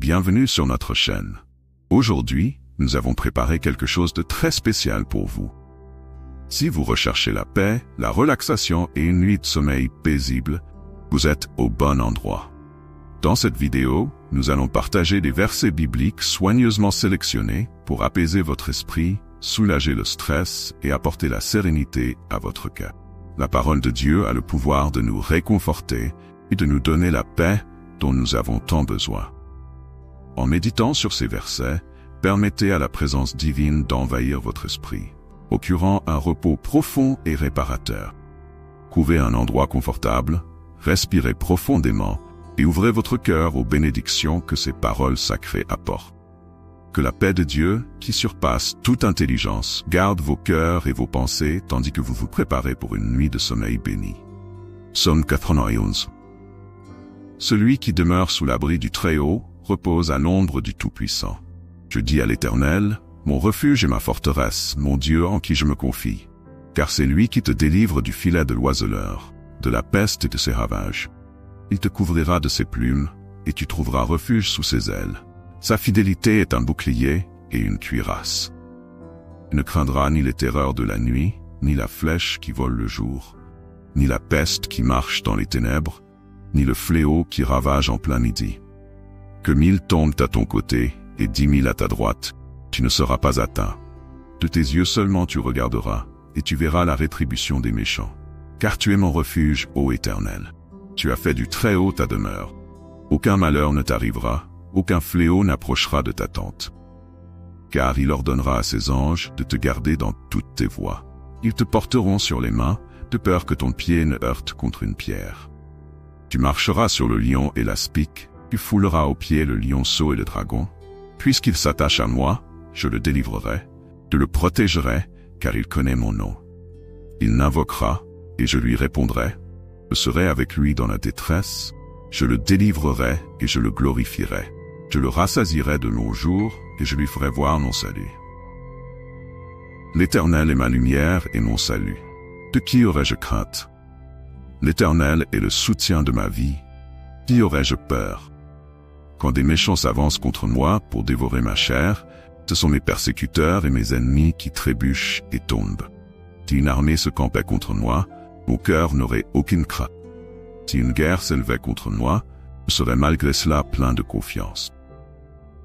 bienvenue sur notre chaîne. Aujourd'hui, nous avons préparé quelque chose de très spécial pour vous. Si vous recherchez la paix, la relaxation et une nuit de sommeil paisible, vous êtes au bon endroit. Dans cette vidéo, nous allons partager des versets bibliques soigneusement sélectionnés pour apaiser votre esprit, soulager le stress et apporter la sérénité à votre cœur. La parole de Dieu a le pouvoir de nous réconforter et de nous donner la paix dont nous avons tant besoin. En méditant sur ces versets, permettez à la présence divine d'envahir votre esprit, procurant un repos profond et réparateur. Trouvez un endroit confortable, respirez profondément et ouvrez votre cœur aux bénédictions que ces paroles sacrées apportent. Que la paix de Dieu, qui surpasse toute intelligence, garde vos cœurs et vos pensées tandis que vous vous préparez pour une nuit de sommeil béni. Psaume 91. Celui qui demeure sous l'abri du Très-Haut repose à l'ombre du Tout-Puissant. Je dis à l'Éternel, mon refuge et ma forteresse, mon Dieu en qui je me confie. Car c'est lui qui te délivre du filet de l'oiseleur, de la peste et de ses ravages. Il te couvrira de ses plumes, et tu trouveras refuge sous ses ailes. Sa fidélité est un bouclier et une cuirasse. Il ne craindra ni les terreurs de la nuit, ni la flèche qui vole le jour, ni la peste qui marche dans les ténèbres, ni le fléau qui ravage en plein midi. Que 1000 tombent à ton côté et 10 000 à ta droite, tu ne seras pas atteint. De tes yeux seulement tu regarderas, et tu verras la rétribution des méchants. Car tu es mon refuge, ô Éternel. Tu as fait du Très-Haut ta demeure. Aucun malheur ne t'arrivera, aucun fléau n'approchera de ta tente. Car il ordonnera à ses anges de te garder dans toutes tes voies. Ils te porteront sur les mains, de peur que ton pied ne heurte contre une pierre. Tu marcheras sur le lion et l'aspic, tu fouleras aux pieds le lionceau et le dragon. Puisqu'il s'attache à moi, je le délivrerai, je le protégerai, car il connaît mon nom. Il m'invoquera, et je lui répondrai. Je serai avec lui dans la détresse, je le délivrerai et je le glorifierai. Je le rassasierai de longs jours, et je lui ferai voir mon salut. L'Éternel est ma lumière et mon salut. De qui aurais-je crainte? L'Éternel est le soutien de ma vie. Qui aurais-je peur? Quand des méchants s'avancent contre moi pour dévorer ma chair, ce sont mes persécuteurs et mes ennemis qui trébuchent et tombent. Si une armée se campait contre moi, mon cœur n'aurait aucune crainte. Si une guerre s'élevait contre moi, je serais malgré cela plein de confiance.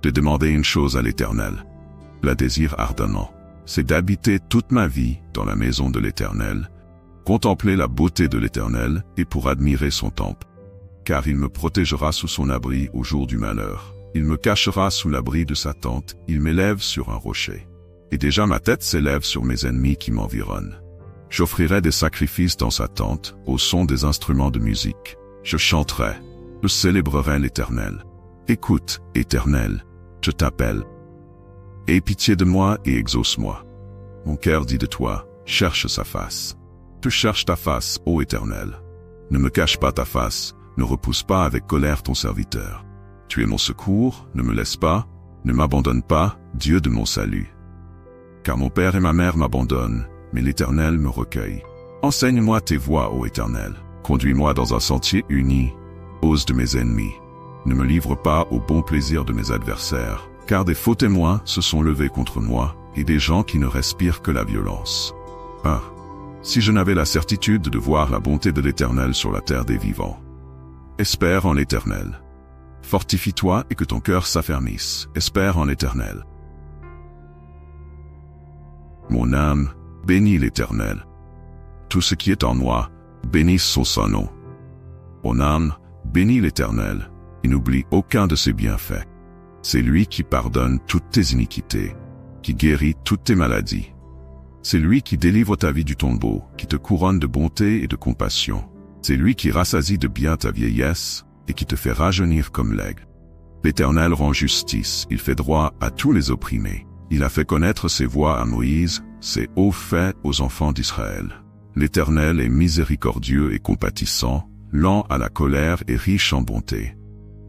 J'ai demandé une chose à l'Éternel, la désire ardemment, c'est d'habiter toute ma vie dans la maison de l'Éternel, contempler la beauté de l'Éternel et pour admirer son temple. Car il me protégera sous son abri au jour du malheur. Il me cachera sous l'abri de sa tente, il m'élève sur un rocher. Et déjà ma tête s'élève sur mes ennemis qui m'environnent. J'offrirai des sacrifices dans sa tente, au son des instruments de musique. Je chanterai, je célébrerai l'Éternel. Écoute, Éternel, je t'appelle. Aie pitié de moi et exauce-moi. Mon cœur dit de toi, cherche sa face. Je cherche ta face, ô Éternel. Ne me cache pas ta face, ne repousse pas avec colère ton serviteur. Tu es mon secours, ne me laisse pas, ne m'abandonne pas, Dieu de mon salut. Car mon père et ma mère m'abandonnent, mais l'Éternel me recueille. Enseigne-moi tes voies, ô Éternel. Conduis-moi dans un sentier uni, cause de mes ennemis. Ne me livre pas au bon plaisir de mes adversaires, car des faux témoins se sont levés contre moi, et des gens qui ne respirent que la violence. Ah, si je n'avais la certitude de voir la bonté de l'Éternel sur la terre des vivants. Espère en l'Éternel. Fortifie-toi et que ton cœur s'affermisse. Espère en l'Éternel. Mon âme, bénis l'Éternel. Tout ce qui est en moi, bénisse son saint nom. Mon âme, bénis l'Éternel, et n'oublie aucun de ses bienfaits. C'est lui qui pardonne toutes tes iniquités, qui guérit toutes tes maladies. C'est lui qui délivre ta vie du tombeau, qui te couronne de bonté et de compassion. C'est lui qui rassasie de bien ta vieillesse, et qui te fait rajeunir comme l'aigle. L'Éternel rend justice, il fait droit à tous les opprimés. Il a fait connaître ses voies à Moïse, ses hauts faits aux enfants d'Israël. L'Éternel est miséricordieux et compatissant, lent à la colère et riche en bonté.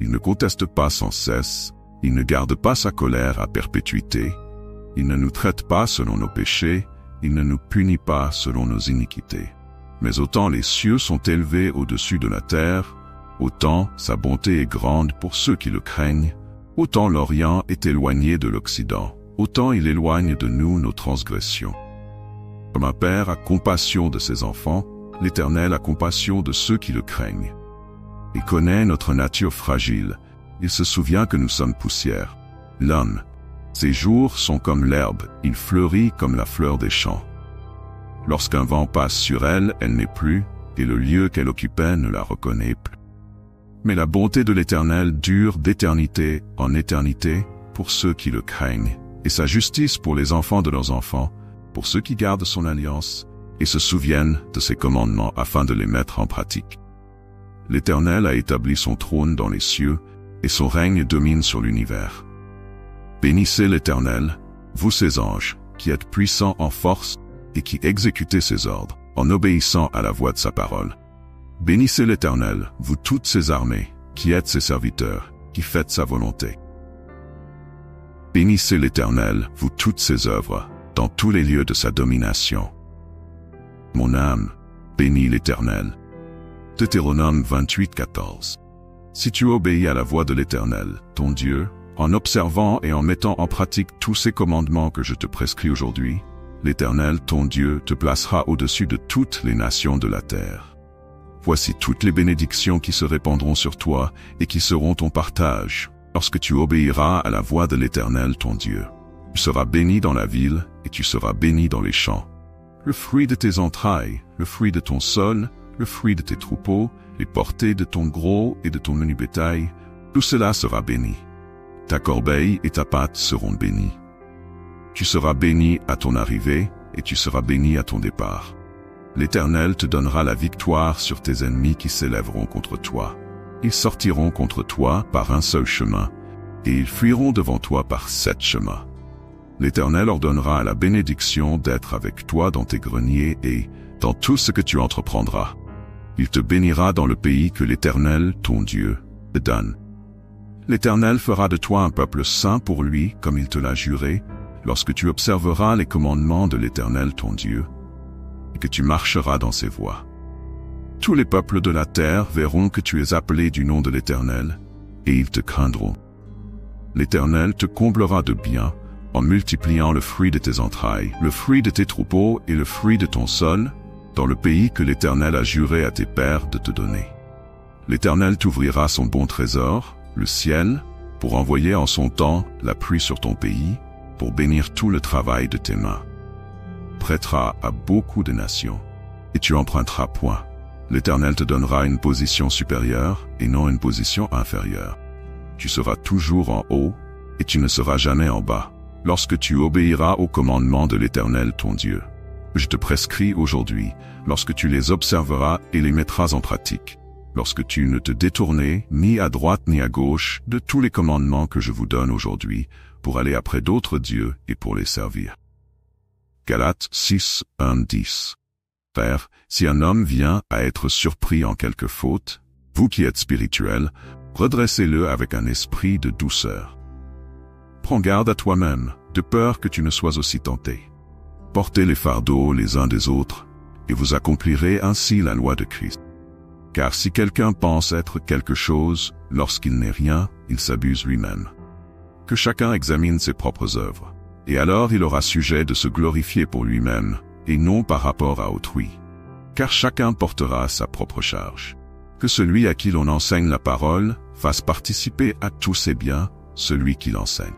Il ne conteste pas sans cesse, il ne garde pas sa colère à perpétuité, il ne nous traite pas selon nos péchés, il ne nous punit pas selon nos iniquités. Mais autant les cieux sont élevés au-dessus de la terre, autant sa bonté est grande pour ceux qui le craignent, Autant l'Orient est éloigné de l'Occident, autant il éloigne de nous nos transgressions. Comme un père a compassion de ses enfants, l'Éternel a compassion de ceux qui le craignent. Il connaît notre nature fragile, il se souvient que nous sommes poussière. L'homme, ses jours sont comme l'herbe, il fleurit comme la fleur des champs. Lorsqu'un vent passe sur elle, elle n'est plus, et le lieu qu'elle occupait ne la reconnaît plus. Mais la bonté de l'Éternel dure d'éternité en éternité pour ceux qui le craignent, et sa justice pour les enfants de leurs enfants, pour ceux qui gardent son alliance et se souviennent de ses commandements afin de les mettre en pratique. L'Éternel a établi son trône dans les cieux, et son règne domine sur l'univers. Bénissez l'Éternel, vous ses anges, qui êtes puissants en force et qui exécutez ses ordres, en obéissant à la voix de sa parole. Bénissez l'Éternel, vous toutes ses armées, qui êtes ses serviteurs, qui faites sa volonté. Bénissez l'Éternel, vous toutes ses œuvres, dans tous les lieux de sa domination. Mon âme, bénis l'Éternel. Deutéronome 28:14. Si tu obéis à la voix de l'Éternel, ton Dieu, en observant et en mettant en pratique tous ces commandements que je te prescris aujourd'hui, l'Éternel, ton Dieu, te placera au-dessus de toutes les nations de la terre. Voici toutes les bénédictions qui se répandront sur toi et qui seront ton partage, lorsque tu obéiras à la voix de l'Éternel, ton Dieu. Tu seras béni dans la ville et tu seras béni dans les champs. Le fruit de tes entrailles, le fruit de ton sol, le fruit de tes troupeaux, les portées de ton gros et de ton menu bétail, tout cela sera béni. Ta corbeille et ta pâte seront bénies. Tu seras béni à ton arrivée et tu seras béni à ton départ. L'Éternel te donnera la victoire sur tes ennemis qui s'élèveront contre toi. Ils sortiront contre toi par un seul chemin, et ils fuiront devant toi par 7 chemins. L'Éternel ordonnera à la bénédiction d'être avec toi dans tes greniers et dans tout ce que tu entreprendras. Il te bénira dans le pays que l'Éternel, ton Dieu, te donne. L'Éternel fera de toi un peuple saint pour lui, comme il te l'a juré, lorsque tu observeras les commandements de l'Éternel, ton Dieu, et que tu marcheras dans ses voies. Tous les peuples de la terre verront que tu es appelé du nom de l'Éternel, et ils te craindront. L'Éternel te comblera de bien, en multipliant le fruit de tes entrailles, le fruit de tes troupeaux et le fruit de ton sol, dans le pays que l'Éternel a juré à tes pères de te donner. L'Éternel t'ouvrira son bon trésor, le ciel, pour envoyer en son temps la pluie sur ton pays, pour bénir tout le travail de tes mains. Prêtera à beaucoup de nations, et tu emprunteras point. L'Éternel te donnera une position supérieure et non une position inférieure. Tu seras toujours en haut, et tu ne seras jamais en bas, lorsque tu obéiras aux commandements de l'Éternel ton Dieu. Je te prescris aujourd'hui, lorsque tu les observeras et les mettras en pratique, lorsque tu ne te détournais ni à droite ni à gauche de tous les commandements que je vous donne aujourd'hui, pour aller après d'autres dieux et pour les servir. Galates 6, 1-10. Père, si un homme vient à être surpris en quelque faute, vous qui êtes spirituels, redressez-le avec un esprit de douceur. Prends garde à toi-même, de peur que tu ne sois aussi tenté. Portez les fardeaux les uns des autres, et vous accomplirez ainsi la loi de Christ. Car si quelqu'un pense être quelque chose, lorsqu'il n'est rien, il s'abuse lui-même. Que chacun examine ses propres œuvres, et alors il aura sujet de se glorifier pour lui-même, et non par rapport à autrui. Car chacun portera sa propre charge. Que celui à qui l'on enseigne la parole fasse participer à tous ses biens celui qui l'enseigne.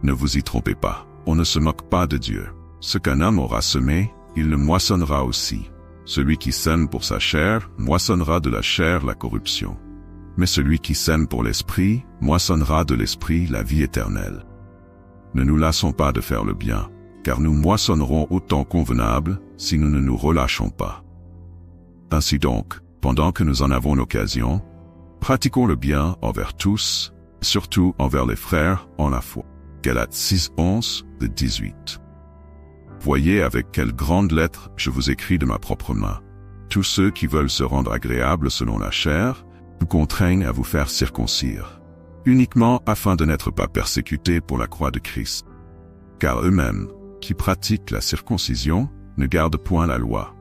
Ne vous y trompez pas, on ne se moque pas de Dieu. Ce qu'un homme aura semé, il le moissonnera aussi. Celui qui sème pour sa chair, moissonnera de la chair la corruption. Mais celui qui sème pour l'esprit, moissonnera de l'esprit la vie éternelle. Ne nous lassons pas de faire le bien, car nous moissonnerons au temps convenable si nous ne nous relâchons pas. Ainsi donc, pendant que nous en avons l'occasion, pratiquons le bien envers tous, surtout envers les frères en la foi. Galates 6, 11-18. Voyez avec quelle grande lettre je vous écris de ma propre main. Tous ceux qui veulent se rendre agréables selon la chair, vous contraignent à vous faire circoncire, uniquement afin de n'être pas persécutés pour la croix de Christ. Car eux-mêmes, qui pratiquent la circoncision, ne gardent point la loi.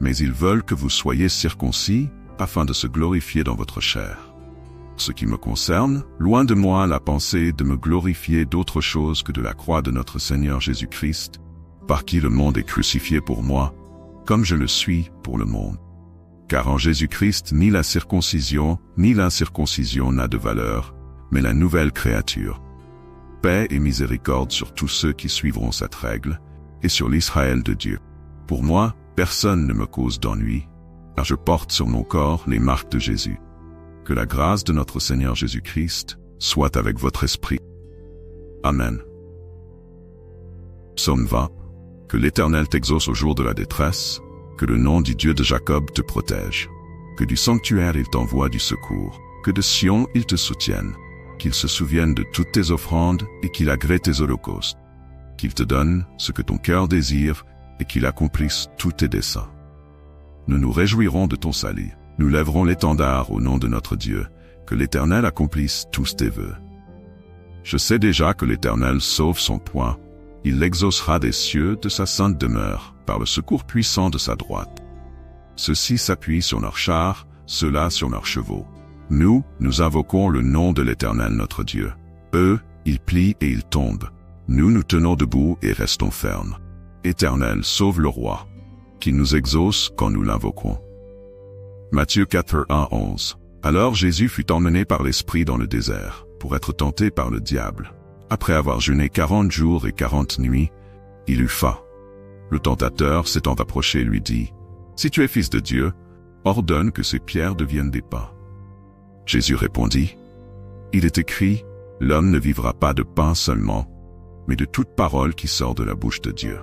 Mais ils veulent que vous soyez circoncis, afin de se glorifier dans votre chair. ce qui me concerne, loin de moi la pensée de me glorifier d'autre chose que de la croix de notre Seigneur Jésus-Christ, par qui le monde est crucifié pour moi, comme je le suis pour le monde. Car en Jésus-Christ, ni la circoncision, ni l'incirconcision n'a de valeur, mais la nouvelle créature. Paix et miséricorde sur tous ceux qui suivront cette règle, et sur l'Israël de Dieu. Pour moi, personne ne me cause d'ennui, car je porte sur mon corps les marques de Jésus. Que la grâce de notre Seigneur Jésus-Christ soit avec votre esprit. Amen. Psaume 20. Que l'Éternel t'exauce au jour de la détresse, que le nom du Dieu de Jacob te protège, que du sanctuaire il t'envoie du secours, que de Sion il te soutienne, qu'il se souvienne de toutes tes offrandes et qu'il agrée tes holocaustes, qu'il te donne ce que ton cœur désire et qu'il accomplisse tous tes desseins. Nous nous réjouirons de ton salut, nous lèverons l'étendard au nom de notre Dieu, que l'Éternel accomplisse tous tes vœux. Je sais déjà que l'Éternel sauve son poing, il l'exaucera des cieux de sa sainte demeure, par le secours puissant de sa droite. Ceux-ci s'appuient sur leurs chars, ceux-là sur leurs chevaux. Nous invoquons le nom de l'Éternel notre Dieu. Eux, ils plient et ils tombent. Nous tenons debout et restons fermes. Éternel, sauve le roi, qui nous exauce quand nous l'invoquons. Matthieu 4, 1-11. Alors Jésus fut emmené par l'Esprit dans le désert, pour être tenté par le diable. Après avoir jeûné 40 jours et 40 nuits, il eut faim. Le tentateur, s'étant approché, lui dit, « Si tu es fils de Dieu, ordonne que ces pierres deviennent des pains. » Jésus répondit, « Il est écrit, l'homme ne vivra pas de pain seulement, mais de toute parole qui sort de la bouche de Dieu. »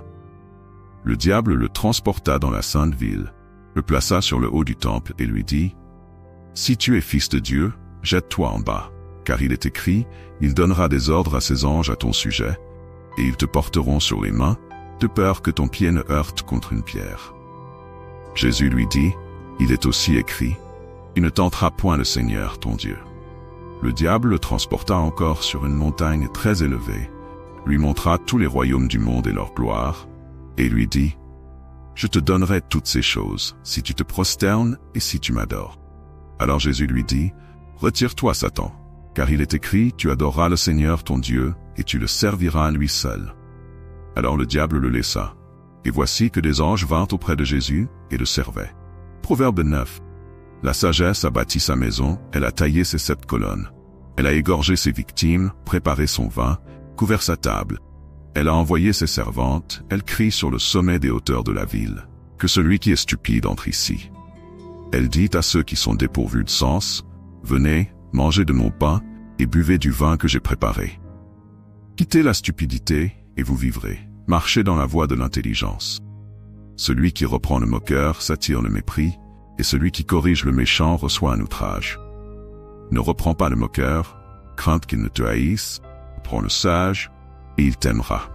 Le diable le transporta dans la sainte ville, le plaça sur le haut du temple et lui dit, « Si tu es fils de Dieu, jette-toi en bas, car il est écrit, il donnera des ordres à ses anges à ton sujet, et ils te porteront sur les mains, de peur que ton pied ne heurte contre une pierre. » Jésus lui dit, « Il est aussi écrit, tu ne tenteras point le Seigneur ton Dieu. » Le diable le transporta encore sur une montagne très élevée, lui montra tous les royaumes du monde et leur gloire, et lui dit, « Je te donnerai toutes ces choses, si tu te prosternes et si tu m'adores. » Alors Jésus lui dit, « Retire-toi, Satan, car il est écrit, tu adoreras le Seigneur ton Dieu, et tu le serviras à lui seul. » Alors le diable le laissa, et voici que des anges vinrent auprès de Jésus et le servaient. Proverbe 9. La sagesse a bâti sa maison, elle a taillé ses 7 colonnes. Elle a égorgé ses victimes, préparé son vin, couvert sa table. Elle a envoyé ses servantes, elle crie sur le sommet des hauteurs de la ville, que celui qui est stupide entre ici. Elle dit à ceux qui sont dépourvus de sens, venez, mangez de mon pain, et buvez du vin que j'ai préparé. Quittez la stupidité, et vous vivrez. Marchez dans la voie de l'intelligence. Celui qui reprend le moqueur s'attire le mépris, et celui qui corrige le méchant reçoit un outrage. Ne reprends pas le moqueur, crainte qu'il ne te haïsse, prends le sage, et il t'aimera.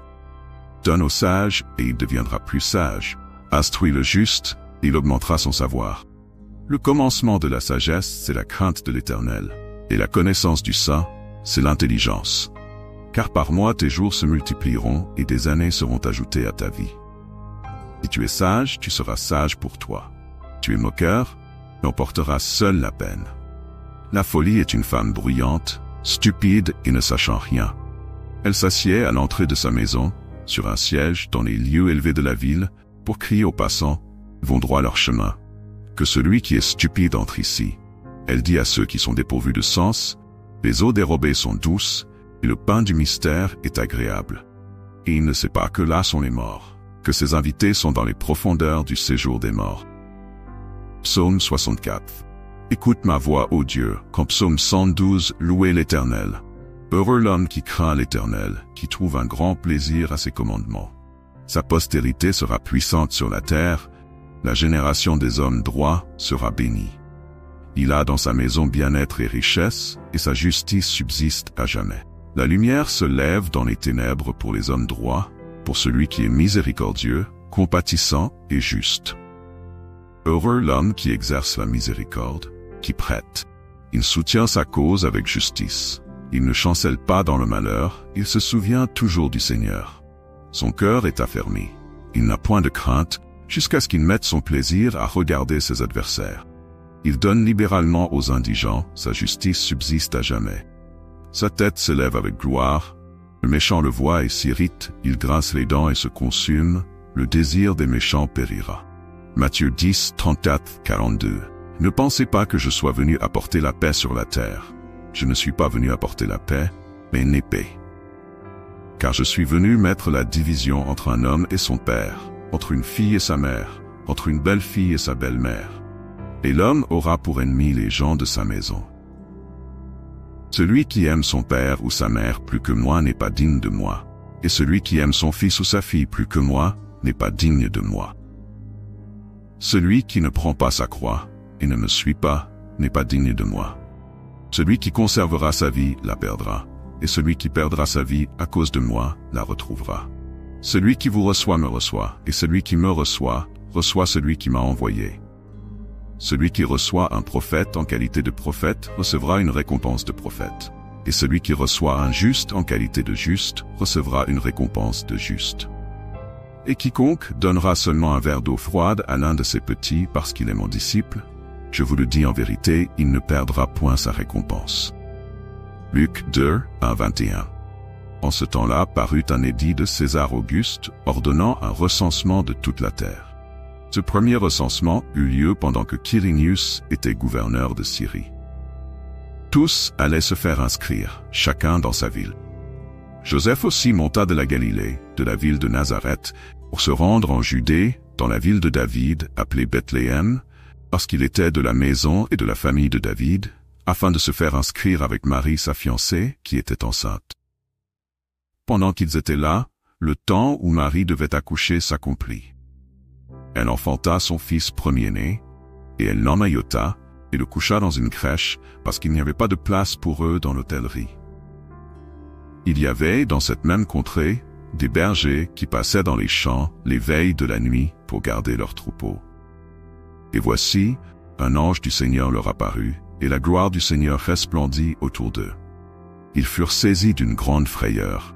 Donne au sage, et il deviendra plus sage. Instruis le juste, et il augmentera son savoir. Le commencement de la sagesse, c'est la crainte de l'Éternel, et la connaissance du saint, c'est l'intelligence. Car par mois tes jours se multiplieront, et des années seront ajoutées à ta vie. Si tu es sage, tu seras sage pour toi. Tu es moqueur, tu en porteras seul la peine. La folie est une femme bruyante, stupide et ne sachant rien. Elle s'assied à l'entrée de sa maison, sur un siège dans les lieux élevés de la ville, pour crier aux passants, vont droit leur chemin. Que celui qui est stupide entre ici. Elle dit à ceux qui sont dépourvus de sens, les eaux dérobées sont douces, et le pain du mystère est agréable. Et il ne sait pas que là sont les morts, que ses invités sont dans les profondeurs du séjour des morts. Psaume 64. Écoute ma voix, ô Dieu, quand psaume 112, louez l'Éternel. Heureux l'homme qui craint l'Éternel, qui trouve un grand plaisir à ses commandements. Sa postérité sera puissante sur la terre, la génération des hommes droits sera bénie. Il a dans sa maison bien-être et richesse, et sa justice subsiste à jamais. La lumière se lève dans les ténèbres pour les hommes droits, pour celui qui est miséricordieux, compatissant et juste. Heureux l'homme qui exerce la miséricorde, qui prête. Il soutient sa cause avec justice. Il ne chancelle pas dans le malheur, il se souvient toujours du Seigneur. Son cœur est affermi. Il n'a point de crainte, jusqu'à ce qu'il mette son plaisir à regarder ses adversaires. Il donne libéralement aux indigents, sa justice subsiste à jamais. Sa tête s'élève avec gloire, le méchant le voit et s'irrite, il grince les dents et se consume, le désir des méchants périra. Matthieu 10, 34-42. Ne pensez pas que je sois venu apporter la paix sur la terre. Je ne suis pas venu apporter la paix, mais une épée. Car je suis venu mettre la division entre un homme et son père, entre une fille et sa mère, entre une belle-fille et sa belle-mère. Et l'homme aura pour ennemi les gens de sa maison. Celui qui aime son père ou sa mère plus que moi n'est pas digne de moi, et celui qui aime son fils ou sa fille plus que moi n'est pas digne de moi. Celui qui ne prend pas sa croix et ne me suit pas n'est pas digne de moi. Celui qui conservera sa vie la perdra, et celui qui perdra sa vie à cause de moi la retrouvera. Celui qui vous reçoit me reçoit, et celui qui me reçoit reçoit celui qui m'a envoyé. Celui qui reçoit un prophète en qualité de prophète recevra une récompense de prophète, et celui qui reçoit un juste en qualité de juste recevra une récompense de juste. Et quiconque donnera seulement un verre d'eau froide à l'un de ses petits parce qu'il est mon disciple, je vous le dis en vérité, il ne perdra point sa récompense. Luc 2, 1-21. En ce temps-là parut un édit de César Auguste ordonnant un recensement de toute la terre. Ce premier recensement eut lieu pendant que Quirinius était gouverneur de Syrie. Tous allaient se faire inscrire, chacun dans sa ville. Joseph aussi monta de la Galilée, de la ville de Nazareth, pour se rendre en Judée, dans la ville de David, appelée Bethléem, parce qu'il était de la maison et de la famille de David, afin de se faire inscrire avec Marie sa fiancée, qui était enceinte. Pendant qu'ils étaient là, le temps où Marie devait accoucher s'accomplit. Elle enfanta son fils premier-né, et elle l'emmaillota, et le coucha dans une crèche, parce qu'il n'y avait pas de place pour eux dans l'hôtellerie. Il y avait, dans cette même contrée, des bergers qui passaient dans les champs les veilles de la nuit pour garder leurs troupeaux. Et voici, un ange du Seigneur leur apparut, et la gloire du Seigneur resplendit autour d'eux. Ils furent saisis d'une grande frayeur.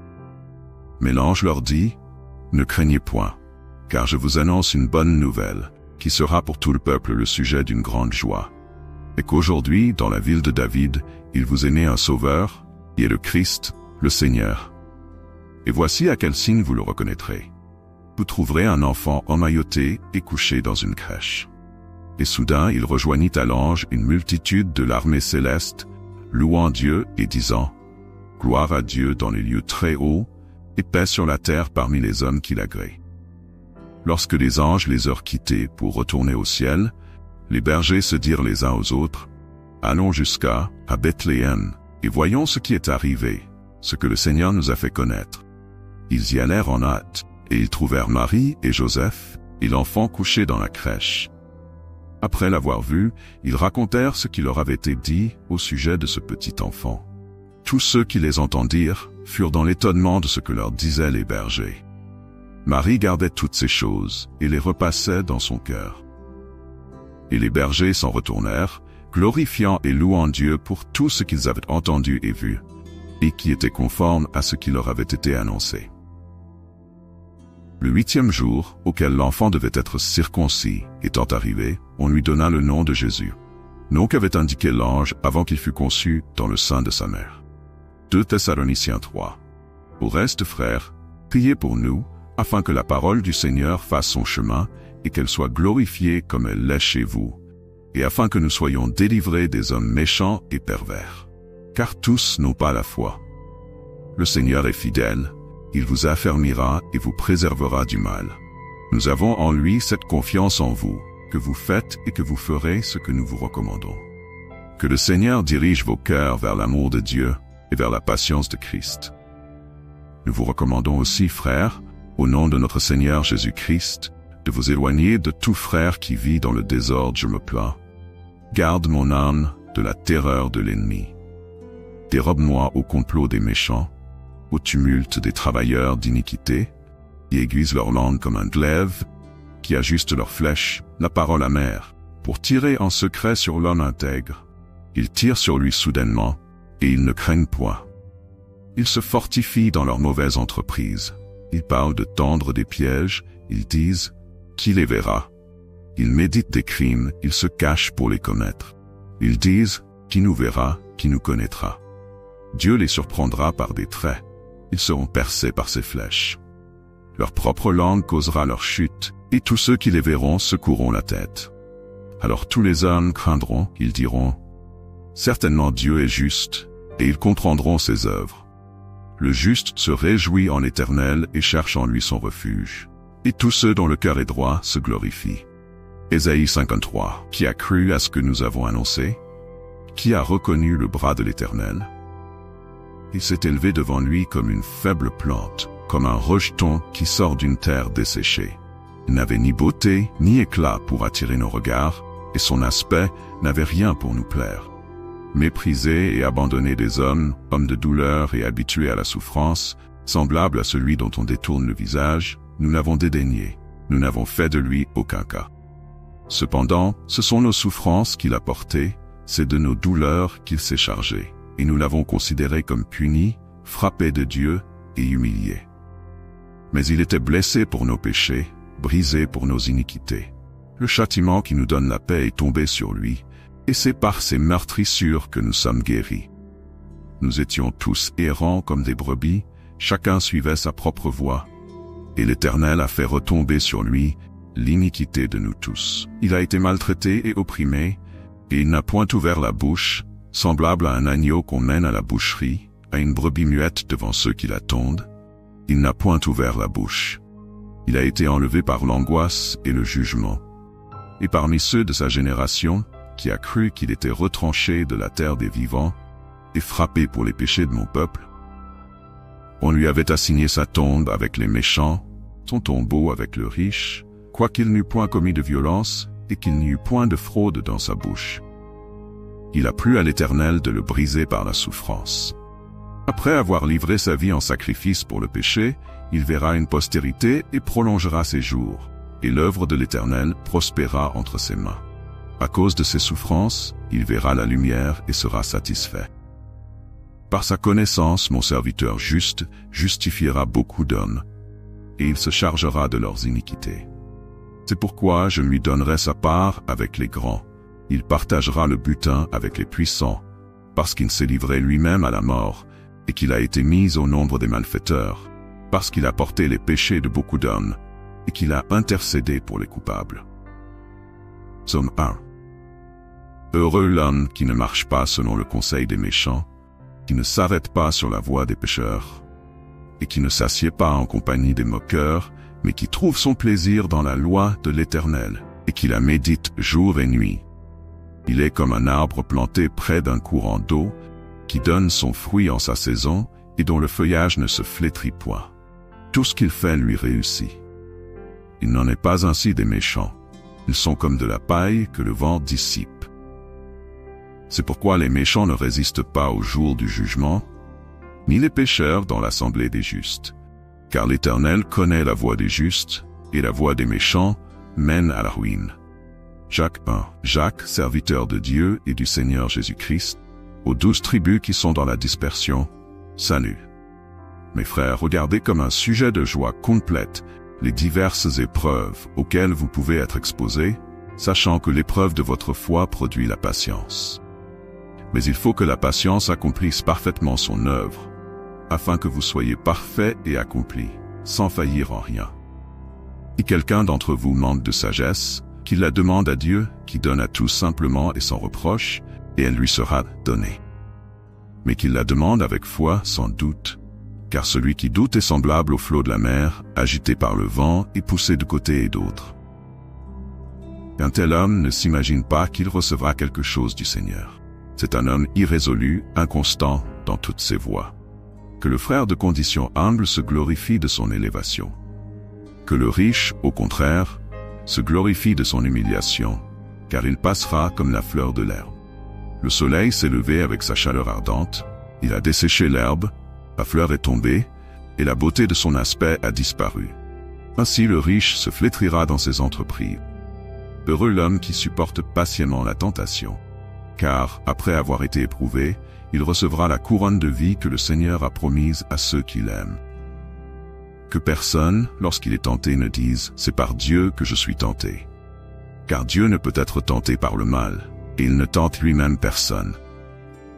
Mais l'ange leur dit, « Ne craignez point, car je vous annonce une bonne nouvelle, qui sera pour tout le peuple le sujet d'une grande joie. Et qu'aujourd'hui, dans la ville de David, il vous est né un sauveur, qui est le Christ, le Seigneur. Et voici à quel signe vous le reconnaîtrez. Vous trouverez un enfant emmailloté et couché dans une crèche. » Et soudain il rejoignit à l'ange une multitude de l'armée céleste, louant Dieu et disant, « Gloire à Dieu dans les lieux très hauts, et paix sur la terre parmi les hommes qui l'agréent. » Lorsque les anges les eurent quittés pour retourner au ciel, les bergers se dirent les uns aux autres, « Allons jusqu'à Bethléem, et voyons ce qui est arrivé, ce que le Seigneur nous a fait connaître. » Ils y allèrent en hâte, et ils trouvèrent Marie et Joseph, et l'enfant couché dans la crèche. Après l'avoir vu, ils racontèrent ce qui leur avait été dit au sujet de ce petit enfant. Tous ceux qui les entendirent furent dans l'étonnement de ce que leur disaient les bergers. Marie gardait toutes ces choses et les repassait dans son cœur. Et les bergers s'en retournèrent, glorifiant et louant Dieu pour tout ce qu'ils avaient entendu et vu, et qui était conforme à ce qui leur avait été annoncé. Le 8e jour, auquel l'enfant devait être circoncis, étant arrivé, on lui donna le nom de Jésus, nom qu'avait indiqué l'ange avant qu'il fût conçu dans le sein de sa mère. 2 Thessaloniciens 3. Au reste, frères, priez pour nous, afin que la parole du Seigneur fasse son chemin et qu'elle soit glorifiée comme elle l'est chez vous, et afin que nous soyons délivrés des hommes méchants et pervers. Car tous n'ont pas la foi. Le Seigneur est fidèle, il vous affermira et vous préservera du mal. Nous avons en lui cette confiance en vous, que vous faites et que vous ferez ce que nous vous recommandons. Que le Seigneur dirige vos cœurs vers l'amour de Dieu et vers la patience de Christ. Nous vous recommandons aussi, frères, au nom de notre Seigneur Jésus-Christ, de vous éloigner de tout frère qui vit dans le désordre, je me plains. Garde mon âme de la terreur de l'ennemi. Dérobe-moi au complot des méchants, au tumulte des travailleurs d'iniquité, qui aiguisent leur langue comme un glaive, qui ajustent leurs flèches, la parole amère, pour tirer en secret sur l'homme intègre. Ils tirent sur lui soudainement, et ils ne craignent point. Ils se fortifient dans leurs mauvaises entreprises. Ils parlent de tendre des pièges, ils disent, qui les verra? Ils méditent des crimes, ils se cachent pour les commettre. Ils disent, qui nous verra, qui nous connaîtra. Dieu les surprendra par des traits. Ils seront percés par ses flèches. Leur propre langue causera leur chute, et tous ceux qui les verront secoueront la tête. Alors tous les hommes craindront, ils diront, certainement Dieu est juste, et ils comprendront ses œuvres. Le juste se réjouit en l'Éternel et cherche en lui son refuge. Et tous ceux dont le cœur est droit se glorifient. Ésaïe 53. Qui a cru à ce que nous avons annoncé? Qui a reconnu le bras de l'Éternel? Il s'est élevé devant lui comme une faible plante, comme un rejeton qui sort d'une terre desséchée. Il n'avait ni beauté ni éclat pour attirer nos regards, et son aspect n'avait rien pour nous plaire. Méprisé et abandonné des hommes, homme de douleur et habitué à la souffrance, semblable à celui dont on détourne le visage, nous l'avons dédaigné, nous n'avons fait de lui aucun cas. Cependant, ce sont nos souffrances qu'il a portées, c'est de nos douleurs qu'il s'est chargé, et nous l'avons considéré comme puni, frappé de Dieu et humilié. Mais il était blessé pour nos péchés, brisé pour nos iniquités. Le châtiment qui nous donne la paix est tombé sur lui, et c'est par ses meurtrissures que nous sommes guéris. Nous étions tous errants comme des brebis, chacun suivait sa propre voie, et l'Éternel a fait retomber sur lui l'iniquité de nous tous. Il a été maltraité et opprimé, et il n'a point ouvert la bouche, semblable à un agneau qu'on mène à la boucherie, à une brebis muette devant ceux qui l'attendent. Il n'a point ouvert la bouche. Il a été enlevé par l'angoisse et le jugement. Et parmi ceux de sa génération, qui a cru qu'il était retranché de la terre des vivants, et frappé pour les péchés de mon peuple, on lui avait assigné sa tombe avec les méchants, son tombeau avec le riche, quoiqu'il n'eût point commis de violence, et qu'il n'y eût point de fraude dans sa bouche. Il a plu à l'Éternel de le briser par la souffrance. Après avoir livré sa vie en sacrifice pour le péché, il verra une postérité et prolongera ses jours, et l'œuvre de l'Éternel prospérera entre ses mains. À cause de ses souffrances, il verra la lumière et sera satisfait. Par sa connaissance, mon serviteur juste justifiera beaucoup d'hommes, et il se chargera de leurs iniquités. C'est pourquoi je lui donnerai sa part avec les grands. Il partagera le butin avec les puissants, parce qu'il s'est livré lui-même à la mort, et qu'il a été mis au nombre des malfaiteurs, parce qu'il a porté les péchés de beaucoup d'hommes, et qu'il a intercédé pour les coupables. Psaume 1. Heureux l'homme qui ne marche pas selon le conseil des méchants, qui ne s'arrête pas sur la voie des pécheurs, et qui ne s'assied pas en compagnie des moqueurs, mais qui trouve son plaisir dans la loi de l'Éternel, et qui la médite jour et nuit. Il est comme un arbre planté près d'un courant d'eau, qui donne son fruit en sa saison, et dont le feuillage ne se flétrit point. Tout ce qu'il fait lui réussit. Il n'en est pas ainsi des méchants. Ils sont comme de la paille que le vent dissipe. C'est pourquoi les méchants ne résistent pas au jour du jugement, ni les pécheurs dans l'assemblée des justes. Car l'Éternel connaît la voie des justes, et la voie des méchants mène à la ruine. Jacques 1. Jacques, serviteur de Dieu et du Seigneur Jésus-Christ, aux 12 tribus qui sont dans la dispersion, salut. Mes frères, regardez comme un sujet de joie complète les diverses épreuves auxquelles vous pouvez être exposés, sachant que l'épreuve de votre foi produit la patience. Mais il faut que la patience accomplisse parfaitement son œuvre, afin que vous soyez parfaits et accomplis, sans faillir en rien. Si quelqu'un d'entre vous manque de sagesse, qu'il la demande à Dieu, qui donne à tous simplement et sans reproche, et elle lui sera donnée. Mais qu'il la demande avec foi, sans doute, car celui qui doute est semblable au flot de la mer, agité par le vent et poussé de côté et d'autre. Un tel homme ne s'imagine pas qu'il recevra quelque chose du Seigneur. C'est un homme irrésolu, inconstant dans toutes ses voies. Que le frère de condition humble se glorifie de son élévation. Que le riche, au contraire, se glorifie de son humiliation, car il passera comme la fleur de l'herbe. Le soleil s'est levé avec sa chaleur ardente, il a desséché l'herbe, la fleur est tombée, et la beauté de son aspect a disparu. Ainsi le riche se flétrira dans ses entreprises. Heureux l'homme qui supporte patiemment la tentation, car, après avoir été éprouvé, il recevra la couronne de vie que le Seigneur a promise à ceux qui l'aiment. Que personne, lorsqu'il est tenté, ne dise « C'est par Dieu que je suis tenté ». car Dieu ne peut être tenté par le mal, et il ne tente lui-même personne.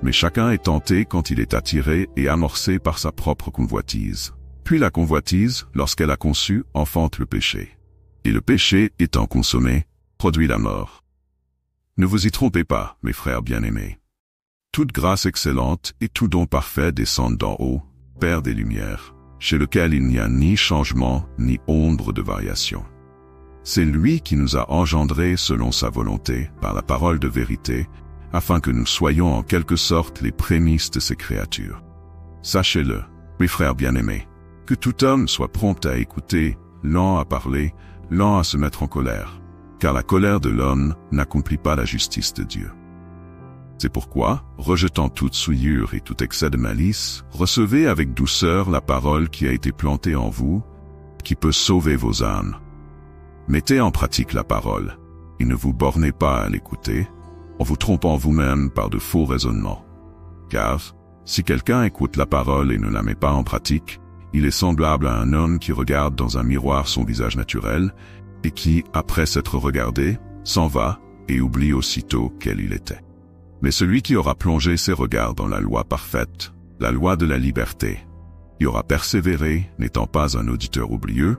Mais chacun est tenté quand il est attiré et amorcé par sa propre convoitise. Puis la convoitise, lorsqu'elle a conçu, enfante le péché. Et le péché, étant consommé, produit la mort. Ne vous y trompez pas, mes frères bien-aimés. Toute grâce excellente et tout don parfait descendent d'en haut, Père des Lumières, chez lequel il n'y a ni changement ni ombre de variation. C'est lui qui nous a engendrés selon sa volonté, par la parole de vérité, afin que nous soyons en quelque sorte les prémices de ses créatures. Sachez-le, mes frères bien-aimés, que tout homme soit prompt à écouter, lent à parler, lent à se mettre en colère, car la colère de l'homme n'accomplit pas la justice de Dieu. C'est pourquoi, rejetant toute souillure et tout excès de malice, recevez avec douceur la parole qui a été plantée en vous, qui peut sauver vos âmes. Mettez en pratique la parole, et ne vous bornez pas à l'écouter, en vous trompant vous-même par de faux raisonnements. Car, si quelqu'un écoute la parole et ne la met pas en pratique, il est semblable à un homme qui regarde dans un miroir son visage naturel, et qui, après s'être regardé, s'en va et oublie aussitôt quel il était. Mais celui qui aura plongé ses regards dans la loi parfaite, la loi de la liberté, qui aura persévéré, n'étant pas un auditeur oublieux,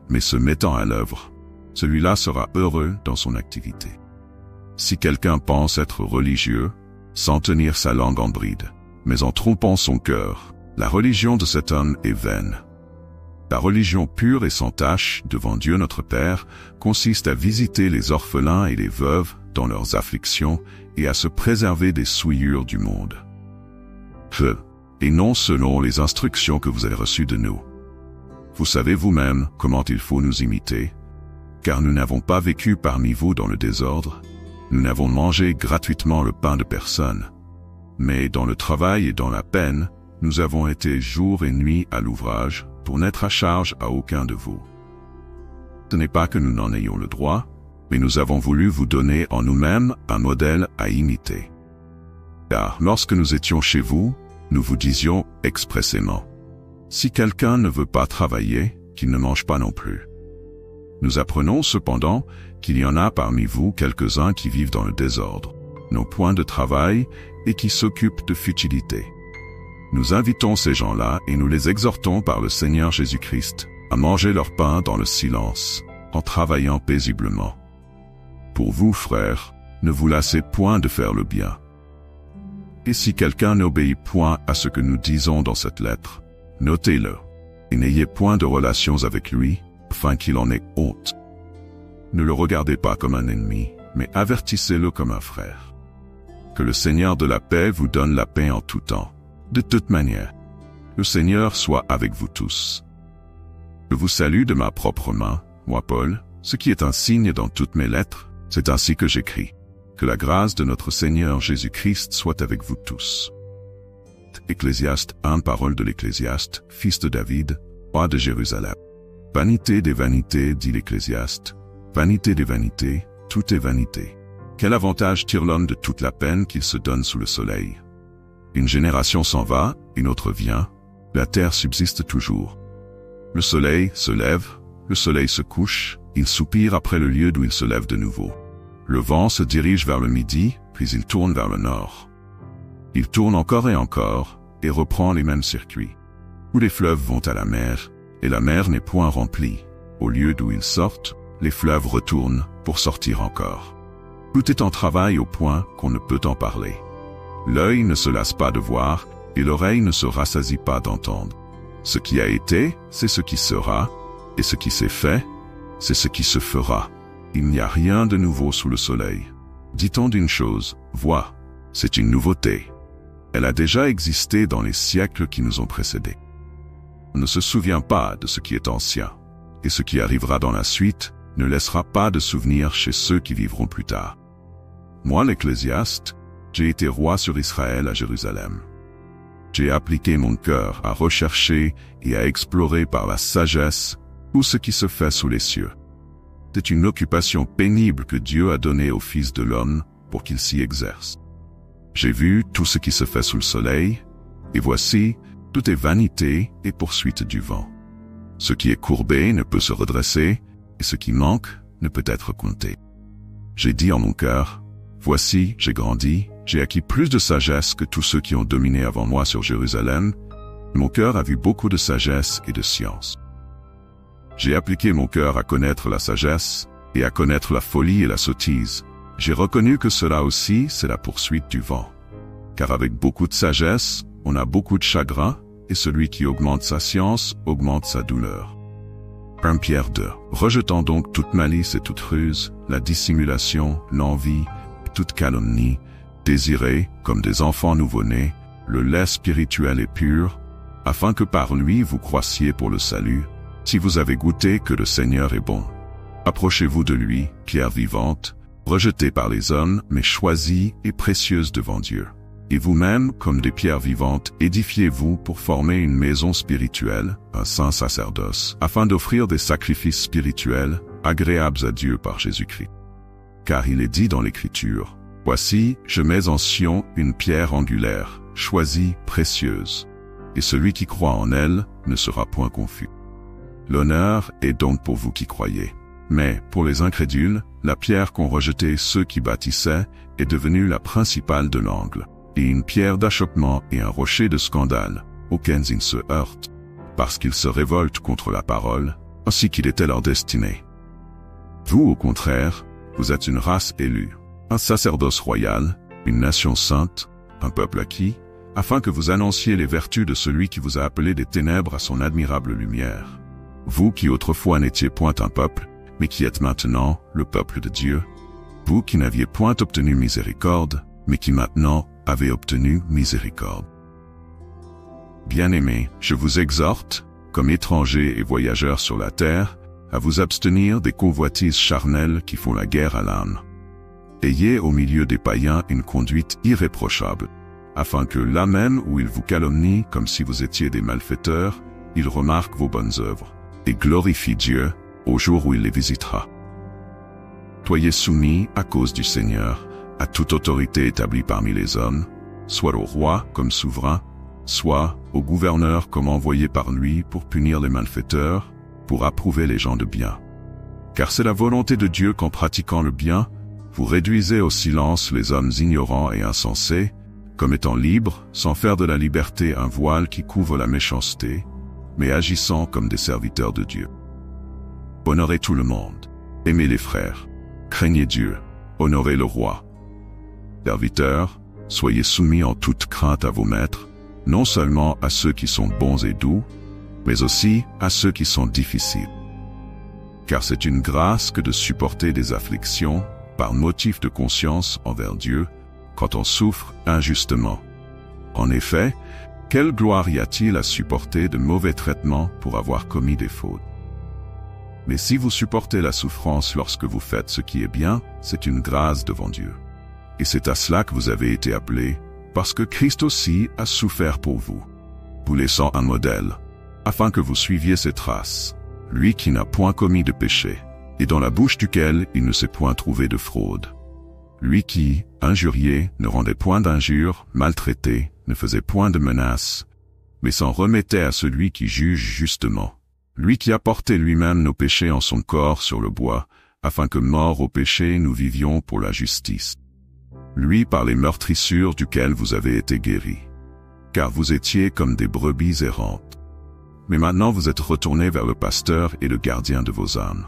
mais se mettant à l'œuvre, celui-là sera heureux dans son activité. Si quelqu'un pense être religieux, sans tenir sa langue en bride, mais en trompant son cœur, la religion de cet homme est vaine. La religion pure et sans tache devant Dieu notre Père consiste à visiter les orphelins et les veuves dans leurs afflictions et à se préserver des souillures du monde. Et non selon les instructions que vous avez reçues de nous. Vous savez vous-même comment il faut nous imiter, car nous n'avons pas vécu parmi vous dans le désordre, nous n'avons mangé gratuitement le pain de personne, mais dans le travail et dans la peine, nous avons été jour et nuit à l'ouvrage pour n'être à charge à aucun de vous. Ce n'est pas que nous n'en ayons le droit, mais nous avons voulu vous donner en nous-mêmes un modèle à imiter. Car lorsque nous étions chez vous, nous vous disions expressément, « Si quelqu'un ne veut pas travailler, qu'il ne mange pas non plus. » Nous apprenons cependant qu'il y en a parmi vous quelques-uns qui vivent dans le désordre, n'ont point de travail et qui s'occupent de futilités. Nous invitons ces gens-là et nous les exhortons par le Seigneur Jésus-Christ à manger leur pain dans le silence, en travaillant paisiblement. Pour vous, frères, ne vous lassez point de faire le bien. Et si quelqu'un n'obéit point à ce que nous disons dans cette lettre, notez-le, et n'ayez point de relations avec lui, afin qu'il en ait honte. Ne le regardez pas comme un ennemi, mais avertissez-le comme un frère. Que le Seigneur de la paix vous donne la paix en tout temps. De toute manière, le Seigneur soit avec vous tous. Je vous salue de ma propre main, moi Paul, ce qui est un signe dans toutes mes lettres, c'est ainsi que j'écris. Que la grâce de notre Seigneur Jésus-Christ soit avec vous tous. Ecclésiaste 1. Parole de l'Ecclésiaste, fils de David, roi de Jérusalem. Vanité des vanités, dit l'Ecclésiaste. Vanité des vanités, tout est vanité. Quel avantage tire l'homme de toute la peine qu'il se donne sous le soleil? Une génération s'en va, une autre vient, la terre subsiste toujours. Le soleil se lève, le soleil se couche, il soupire après le lieu d'où il se lève de nouveau. Le vent se dirige vers le midi, puis il tourne vers le nord. Il tourne encore et reprend les mêmes circuits. Tous les fleuves vont à la mer, et la mer n'est point remplie. Au lieu d'où ils sortent, les fleuves retournent pour sortir encore. Tout est en travail au point qu'on ne peut en parler. L'œil ne se lasse pas de voir, et l'oreille ne se rassasie pas d'entendre. Ce qui a été, c'est ce qui sera, et ce qui s'est fait, c'est ce qui se fera. Il n'y a rien de nouveau sous le soleil. Dit-on d'une chose, vois, c'est une nouveauté. Elle a déjà existé dans les siècles qui nous ont précédés. On ne se souvient pas de ce qui est ancien, et ce qui arrivera dans la suite ne laissera pas de souvenir chez ceux qui vivront plus tard. Moi, l'Ecclésiaste, j'ai été roi sur Israël à Jérusalem. J'ai appliqué mon cœur à rechercher et à explorer par la sagesse tout ce qui se fait sous les cieux. C'est une occupation pénible que Dieu a donnée au Fils de l'homme pour qu'il s'y exerce. J'ai vu tout ce qui se fait sous le soleil, et voici, tout est vanité et poursuite du vent. Ce qui est courbé ne peut se redresser, et ce qui manque ne peut être compté. J'ai dit en mon cœur, voici, j'ai grandi, j'ai acquis plus de sagesse que tous ceux qui ont dominé avant moi sur Jérusalem. Mon cœur a vu beaucoup de sagesse et de science. J'ai appliqué mon cœur à connaître la sagesse et à connaître la folie et la sottise. J'ai reconnu que cela aussi, c'est la poursuite du vent. Car avec beaucoup de sagesse, on a beaucoup de chagrin, et celui qui augmente sa science augmente sa douleur. 1 Pierre 2. Rejetant donc toute malice et toute ruse, la dissimulation, l'envie, toute calomnie, désirez, comme des enfants nouveau-nés, le lait spirituel et pur, afin que par lui vous croissiez pour le salut, si vous avez goûté que le Seigneur est bon. Approchez-vous de lui, pierre vivante, rejetée par les hommes, mais choisie et précieuse devant Dieu. Et vous-même, comme des pierres vivantes, édifiez-vous pour former une maison spirituelle, un saint sacerdoce, afin d'offrir des sacrifices spirituels, agréables à Dieu par Jésus-Christ. Car il est dit dans l'Écriture, « Voici, je mets en Sion une pierre angulaire, choisie, précieuse, et celui qui croit en elle ne sera point confus. » L'honneur est donc pour vous qui croyez. Mais, pour les incrédules, la pierre qu'ont rejetée ceux qui bâtissaient est devenue la principale de l'angle, et une pierre d'achoppement et un rocher de scandale, auxquels ils se heurtent, parce qu'ils se révoltent contre la parole, ainsi qu'il était leur destinée. Vous, au contraire, vous êtes une race élue, un sacerdoce royal, une nation sainte, un peuple acquis, afin que vous annonciez les vertus de celui qui vous a appelé des ténèbres à son admirable lumière. Vous qui autrefois n'étiez point un peuple, mais qui êtes maintenant le peuple de Dieu, vous qui n'aviez point obtenu miséricorde, mais qui maintenant avez obtenu miséricorde. Bien-aimés, je vous exhorte, comme étrangers et voyageurs sur la terre, à vous abstenir des convoitises charnelles qui font la guerre à l'âme. Ayez au milieu des païens une conduite irréprochable, afin que là même où ils vous calomnient comme si vous étiez des malfaiteurs, ils remarquent vos bonnes œuvres, et glorifient Dieu au jour où il les visitera. Soyez soumis, à cause du Seigneur, à toute autorité établie parmi les hommes, soit au roi comme souverain, soit au gouverneur comme envoyé par lui pour punir les malfaiteurs, pour approuver les gens de bien. Car c'est la volonté de Dieu qu'en pratiquant le bien, vous réduisez au silence les hommes ignorants et insensés, comme étant libres, sans faire de la liberté un voile qui couvre la méchanceté, mais agissant comme des serviteurs de Dieu. Honorez tout le monde, aimez les frères, craignez Dieu, honorez le roi. Serviteurs, soyez soumis en toute crainte à vos maîtres, non seulement à ceux qui sont bons et doux, mais aussi à ceux qui sont difficiles. Car c'est une grâce que de supporter des afflictions par motif de conscience envers Dieu quand on souffre injustement. En effet, quelle gloire y a-t-il à supporter de mauvais traitements pour avoir commis des fautes? Mais si vous supportez la souffrance lorsque vous faites ce qui est bien, c'est une grâce devant Dieu. Et c'est à cela que vous avez été appelés, parce que Christ aussi a souffert pour vous, vous laissant un modèle, afin que vous suiviez ses traces, lui qui n'a point commis de péché, et dans la bouche duquel il ne s'est point trouvé de fraude. Lui qui, injurié, ne rendait point d'injures, maltraité, ne faisait point de menaces, mais s'en remettait à celui qui juge justement. Lui qui a porté lui-même nos péchés en son corps sur le bois, afin que morts au péché nous vivions pour la justice. Lui par les meurtrissures duquel vous avez été guéris. Car vous étiez comme des brebis errantes. Mais maintenant vous êtes retournés vers le pasteur et le gardien de vos âmes.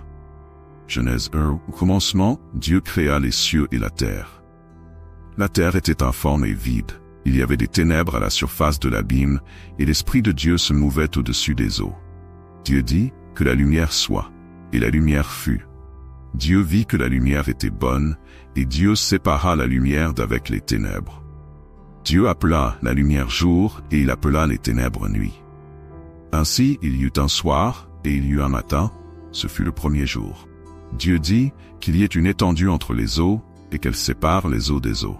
Genèse 1. Au commencement, Dieu créa les cieux et la terre. La terre était informe et vide. Il y avait des ténèbres à la surface de l'abîme, et l'Esprit de Dieu se mouvait au-dessus des eaux. Dieu dit que la lumière soit, et la lumière fut. Dieu vit que la lumière était bonne, et Dieu sépara la lumière d'avec les ténèbres. Dieu appela la lumière jour, et il appela les ténèbres nuit. Ainsi il y eut un soir, et il y eut un matin, ce fut le premier jour. Dieu dit qu'il y ait une étendue entre les eaux, et qu'elle sépare les eaux des eaux.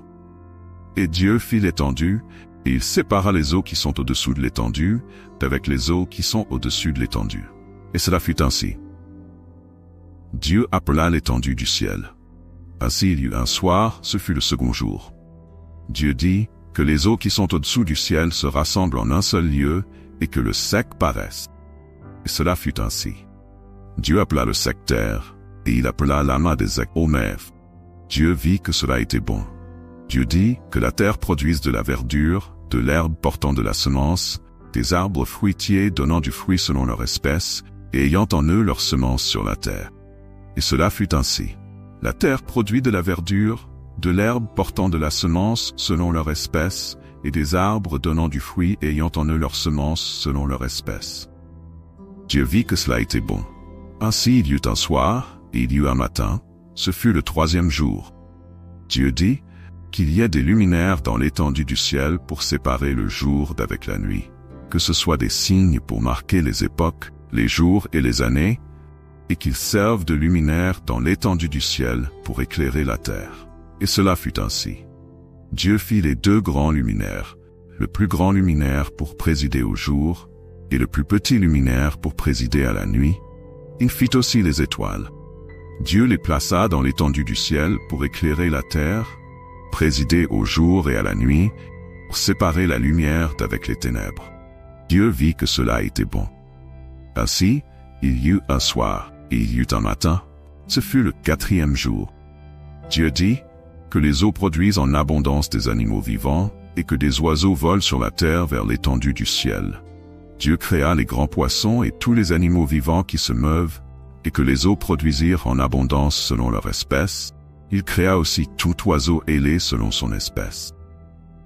Et Dieu fit l'étendue, et il sépara les eaux qui sont au-dessous de l'étendue, d'avec les eaux qui sont au-dessus de l'étendue. Et cela fut ainsi. Dieu appela l'étendue du ciel. Ainsi il y eut un soir, ce fut le second jour. Dieu dit que les eaux qui sont au-dessous du ciel se rassemblent en un seul lieu, et que le sec paraisse. Et cela fut ainsi. Dieu appela le sec terre, et il appela l'amas des Omev. Dieu vit que cela était bon. Dieu dit que la terre produise de la verdure, de l'herbe portant de la semence, des arbres fruitiers donnant du fruit selon leur espèce, et ayant en eux leur semence sur la terre. Et cela fut ainsi. La terre produit de la verdure, de l'herbe portant de la semence selon leur espèce, et des arbres donnant du fruit et ayant en eux leur semence selon leur espèce. Dieu vit que cela était bon. Ainsi il y eut un soir, et il y eut un matin, ce fut le 3e jour. Dieu dit qu'il y ait des luminaires dans l'étendue du ciel pour séparer le jour d'avec la nuit, que ce soit des signes pour marquer les époques, les jours et les années, et qu'ils servent de luminaires dans l'étendue du ciel pour éclairer la terre. Et cela fut ainsi. Dieu fit les 2 grands luminaires, le plus grand luminaire pour présider au jour, et le plus petit luminaire pour présider à la nuit. Il fit aussi les étoiles. Dieu les plaça dans l'étendue du ciel pour éclairer la terre, présider au jour et à la nuit, pour séparer la lumière d'avec les ténèbres. Dieu vit que cela était bon. Ainsi, il y eut un soir, et il y eut un matin, ce fut le 4e jour. Dieu dit que les eaux produisent en abondance des animaux vivants, et que des oiseaux volent sur la terre vers l'étendue du ciel. Dieu créa les grands poissons et tous les animaux vivants qui se meuvent, et que les eaux produisirent en abondance selon leur espèce. Il créa aussi tout oiseau ailé selon son espèce.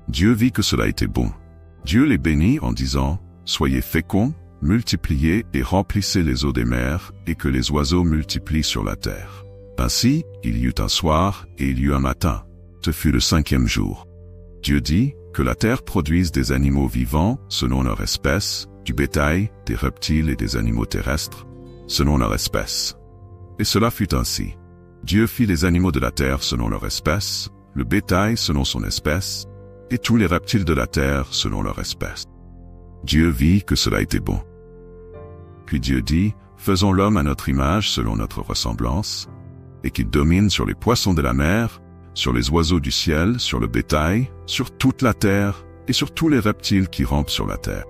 Dieu vit que cela était bon. Dieu les bénit en disant, « Soyez féconds, multipliez et remplissez les eaux des mers, et que les oiseaux multiplient sur la terre. » Ainsi, il y eut un soir, et il y eut un matin. Ce fut le 5e jour. Dieu dit que la terre produise des animaux vivants selon leur espèce, du bétail, des reptiles et des animaux terrestres, selon leur espèce. Et cela fut ainsi. Dieu fit les animaux de la terre selon leur espèce, le bétail selon son espèce, et tous les reptiles de la terre selon leur espèce. Dieu vit que cela était bon. Puis Dieu dit, faisons l'homme à notre image selon notre ressemblance, et qu'il domine sur les poissons de la mer, sur les oiseaux du ciel, sur le bétail, sur toute la terre, et sur tous les reptiles qui rampent sur la terre.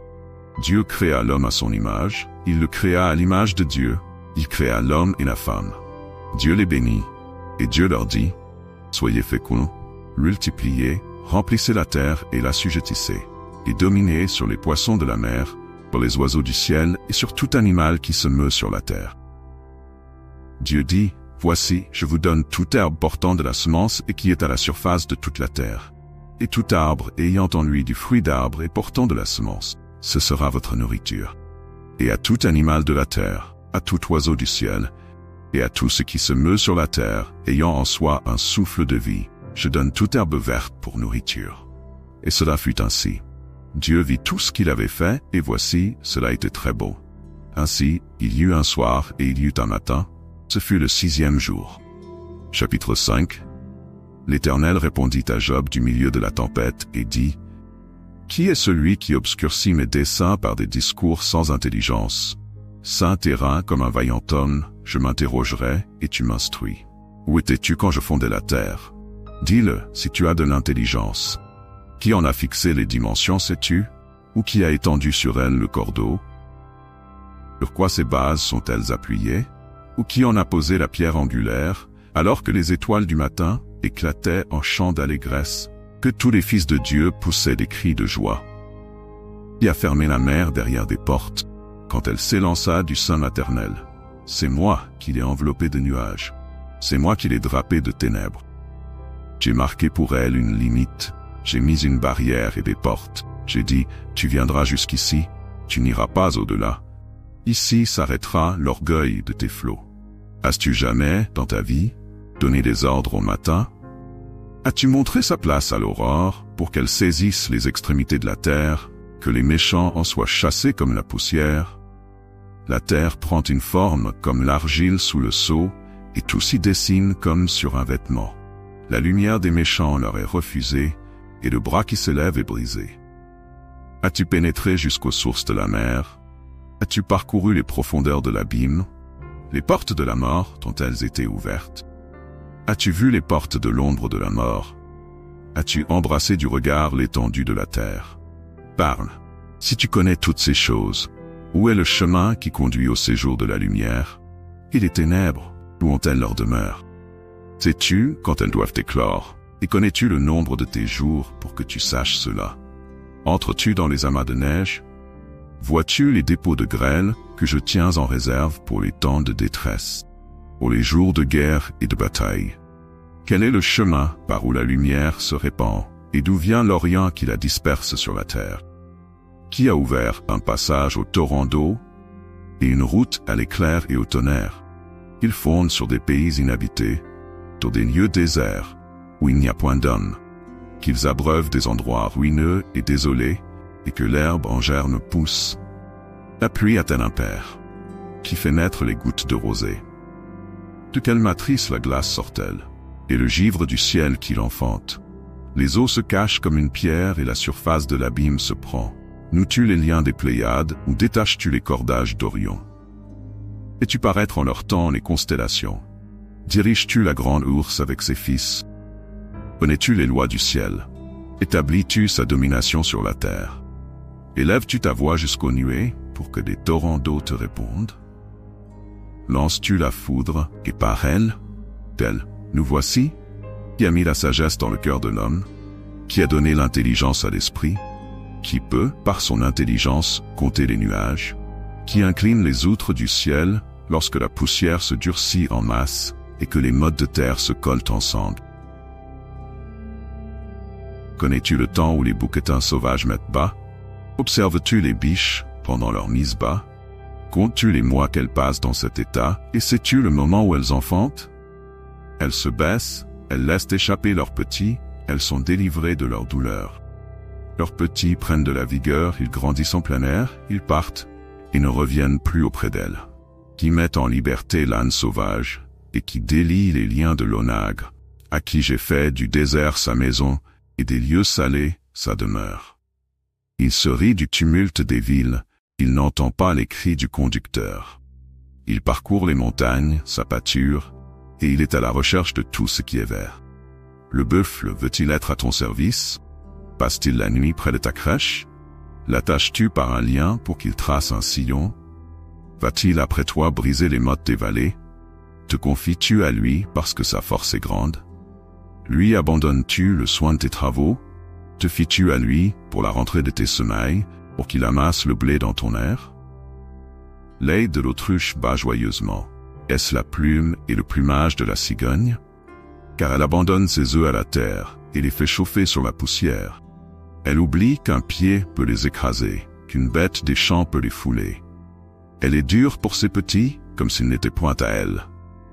Dieu créa l'homme à son image, il le créa à l'image de Dieu, il créa l'homme et la femme. Dieu les bénit, et Dieu leur dit, soyez féconds, multipliez, remplissez la terre et l'assujettissez, et dominez sur les poissons de la mer, sur les oiseaux du ciel et sur tout animal qui se meut sur la terre. Dieu dit, voici, je vous donne toute herbe portant de la semence et qui est à la surface de toute la terre, et tout arbre ayant en lui du fruit d'arbre et portant de la semence, ce sera votre nourriture. Et à tout animal de la terre, à tout oiseau du ciel, et à tout ce qui se meut sur la terre, ayant en soi un souffle de vie, je donne toute herbe verte pour nourriture. Et cela fut ainsi. Dieu vit tout ce qu'il avait fait, et voici, cela était très beau. Ainsi, il y eut un soir et il y eut un matin, ce fut le 6e jour. Chapitre 5. L'Éternel répondit à Job du milieu de la tempête et dit, « Qui est celui qui obscurcit mes desseins par des discours sans intelligence? Saint terrain comme un vaillant homme, je m'interrogerai et tu m'instruis. Où étais-tu quand je fondais la terre? Dis-le, si tu as de l'intelligence. Qui en a fixé les dimensions, sais-tu? Ou qui a étendu sur elles le cordeau? Sur quoi ces bases sont-elles appuyées? Ou qui en a posé la pierre angulaire, alors que les étoiles du matin éclataient en chants d'allégresse, que tous les fils de Dieu poussaient des cris de joie? Qui a fermé la mer derrière des portes, quand elle s'élança du sein maternel? C'est moi qui l'ai enveloppée de nuages. C'est moi qui l'ai drapée de ténèbres. J'ai marqué pour elle une limite. J'ai mis une barrière et des portes. J'ai dit, tu viendras jusqu'ici, tu n'iras pas au-delà. Ici s'arrêtera l'orgueil de tes flots. As-tu jamais, dans ta vie, donné des ordres au matin? As-tu montré sa place à l'aurore pour qu'elle saisisse les extrémités de la terre, que les méchants en soient chassés comme la poussière? La terre prend une forme comme l'argile sous le sceau, et tout s'y dessine comme sur un vêtement. La lumière des méchants leur est refusée, et le bras qui se lève est brisé. As-tu pénétré jusqu'aux sources de la mer? As-tu parcouru les profondeurs de l'abîme? Les portes de la mort t'ont-elles été ouvertes? As-tu vu les portes de l'ombre de la mort? As-tu embrassé du regard l'étendue de la terre? Parle, si tu connais toutes ces choses, où est le chemin qui conduit au séjour de la lumière? Et les ténèbres, où ont-elles leur demeure? Sais-tu quand elles doivent éclore? Et connais-tu le nombre de tes jours pour que tu saches cela? Entres-tu dans les amas de neige? Vois-tu les dépôts de grêle que je tiens en réserve pour les temps de détresse, pour les jours de guerre et de bataille? Quel est le chemin par où la lumière se répand et d'où vient l'Orient qui la disperse sur la terre? Qui a ouvert un passage au torrent d'eau et une route à l'éclair et au tonnerre? Ils fondent sur des pays inhabités, sur des lieux déserts où il n'y a point d'homme, qu'ils abreuvent des endroits ruineux et désolés, et que l'herbe en germe pousse. La pluie a-t-elle un père, qui fait naître les gouttes de rosée? De quelle matrice la glace sort-elle, et le givre du ciel qui l'enfante? Les eaux se cachent comme une pierre et la surface de l'abîme se prend. Noues-tu les liens des Pléiades ou détaches-tu les cordages d'Orion? Fais-tu paraître en leur temps les constellations? Diriges-tu la grande ours avec ses fils? Connais-tu les lois du ciel? Établis-tu sa domination sur la terre? Élèves-tu ta voix jusqu'aux nuées pour que des torrents d'eau te répondent? Lances-tu la foudre et par elle, tel, nous voici? Qui a mis la sagesse dans le cœur de l'homme? Qui a donné l'intelligence à l'esprit? Qui peut, par son intelligence, compter les nuages? Qui incline les outres du ciel lorsque la poussière se durcit en masse et que les mottes de terre se collent ensemble? Connais-tu le temps où les bouquetins sauvages mettent bas? Observes-tu les biches pendant leur mise bas? Comptes-tu les mois qu'elles passent dans cet état, et sais-tu le moment où elles enfantent? Elles se baissent, elles laissent échapper leurs petits, elles sont délivrées de leur douleur. Leurs petits prennent de la vigueur, ils grandissent en plein air, ils partent, et ne reviennent plus auprès d'elles. Qui mettent en liberté l'âne sauvage, et qui délient les liens de l'onagre, à qui j'ai fait du désert sa maison, et des lieux salés sa demeure. Il se rit du tumulte des villes, il n'entend pas les cris du conducteur. Il parcourt les montagnes, sa pâture, et il est à la recherche de tout ce qui est vert. Le buffle veut-il être à ton service? Passe-t-il la nuit près de ta crèche? L'attaches-tu par un lien pour qu'il trace un sillon? Va-t-il après toi briser les mottes des vallées? Te confies-tu à lui parce que sa force est grande? Lui abandonnes-tu le soin de tes travaux? Te fies-tu à lui pour la rentrée de tes semailles, pour qu'il amasse le blé dans ton aire? L'aile de l'autruche bat joyeusement. Est-ce la plume et le plumage de la cigogne? Car elle abandonne ses œufs à la terre et les fait chauffer sur la poussière. Elle oublie qu'un pied peut les écraser, qu'une bête des champs peut les fouler. Elle est dure pour ses petits, comme s'il n'était point à elle.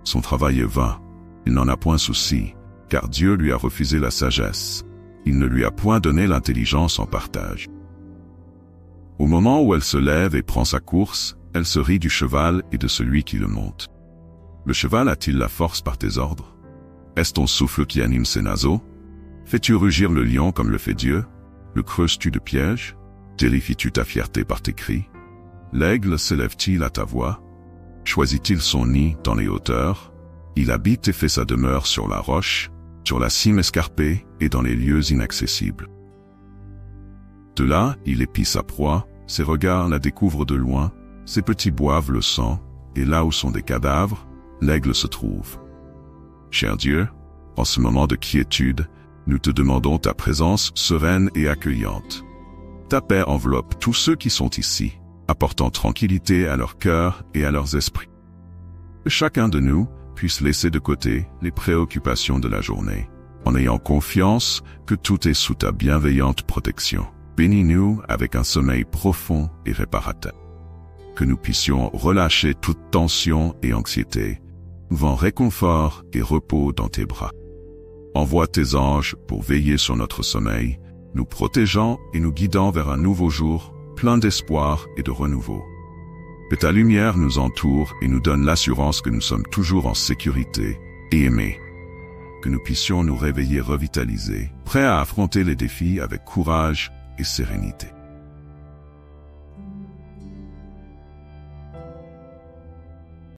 Son travail est vain, il n'en a point souci, car Dieu lui a refusé la sagesse. Il ne lui a point donné l'intelligence en partage. Au moment où elle se lève et prend sa course, elle se rit du cheval et de celui qui le monte. Le cheval a-t-il la force par tes ordres? Est-ce ton souffle qui anime ses naseaux? Fais-tu rugir le lion comme le fait Dieu? Le creuses-tu de pièges? Terrifies-tu ta fierté par tes cris? L'aigle s'élève-t-il à ta voix? Choisit-il son nid dans les hauteurs? Il habite et fait sa demeure sur la roche, sur la cime escarpée et dans les lieux inaccessibles. De là, il épie sa proie, ses regards la découvrent de loin, ses petits boivent le sang, et là où sont des cadavres, l'aigle se trouve. Cher Dieu, en ce moment de quiétude, nous te demandons ta présence sereine et accueillante. Ta paix enveloppe tous ceux qui sont ici, apportant tranquillité à leur cœur et à leurs esprits. Que chacun de nous puisse laisser de côté les préoccupations de la journée, en ayant confiance que tout est sous ta bienveillante protection. Bénis-nous avec un sommeil profond et réparateur. Que nous puissions relâcher toute tension et anxiété, trouvant réconfort et repos dans tes bras. Envoie tes anges pour veiller sur notre sommeil, nous protégeant et nous guidant vers un nouveau jour, plein d'espoir et de renouveau. Que ta lumière nous entoure et nous donne l'assurance que nous sommes toujours en sécurité et aimés. Que nous puissions nous réveiller revitalisés, prêts à affronter les défis avec courage et sérénité.